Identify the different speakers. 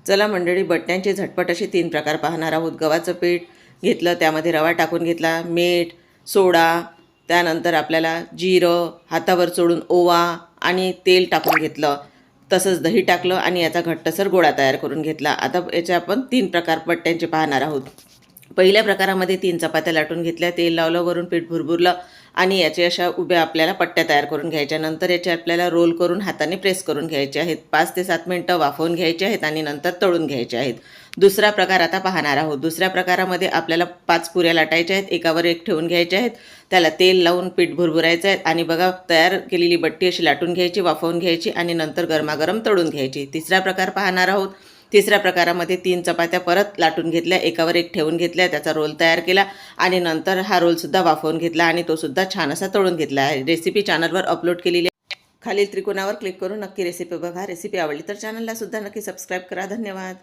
Speaker 1: चला मंडळी, बट्ट्यांचे झटपट असे 3 प्रकार पाहणार आहोत. गव्हाचं पीठ घेतलं, त्यामध्ये रवा टाकून घेतला, मीठ, सोडा, त्यानंतर आपल्याला जिरं, हातावर चोळून ओवा आणि तेल टाकून घेतलं. तसंच दही टाकलं आणि याचा घट्टसर गोळा तयार करून घेतला. आता याचे आपण 3 प्रकार बट्ट्यांचे पाहणार आहोत. पहिल्या प्रकारामध्ये 3 चपात्या लाटून घेतल्या, तेल लावलं, वरून पीठ भुरभुरलं आणि याच्या अशा उभ्या आपल्याला पट्ट्या तयार करून घ्यायच्या. नंतर याचे आपल्याला रोल करून हाताने प्रेस करून घ्यायचे आहेत. 5 ते 7 मिनटं वाफवून घ्यायचे आहेत आणि नंतर तळून घ्यायचे आहेत. दुसरा प्रकार आता पाहणार आहोत. दुसऱ्या प्रकारामध्ये आपल्याला 5 पुऱ्या लाटायच्या आहेत, एकावर एक ठेवून घ्यायच्या आहेत. त्याला तेल लावून पीठ भुरभुरायचं आहे आणि बघा तयार केलेली बट्टी अशी लाटून घ्यायची, वाफवून घ्यायची आणि नंतर गरमागरम तळून घ्यायची. तिसरा प्रकार पाहणार आहोत. तिसऱ्या प्रकारामध्ये 3 चपात्या परत लाटून घेतल्या, एकावर एक ठेवून घेतल्या, त्याचा रोल तयार केला आणि नंतर हा रोलसुद्धा वाफवून घेतला आणि तोसुद्धा छान असा तळून घेतला आहे. रेसिपी चॅनलवर अपलोड केलेली आहे. खालील त्रिकोणावर क्लिक करून नक्की रेसिपी बघा. रेसिपी आवडली तर चॅनलला सुद्धा नक्की सबस्क्राईब करा. धन्यवाद.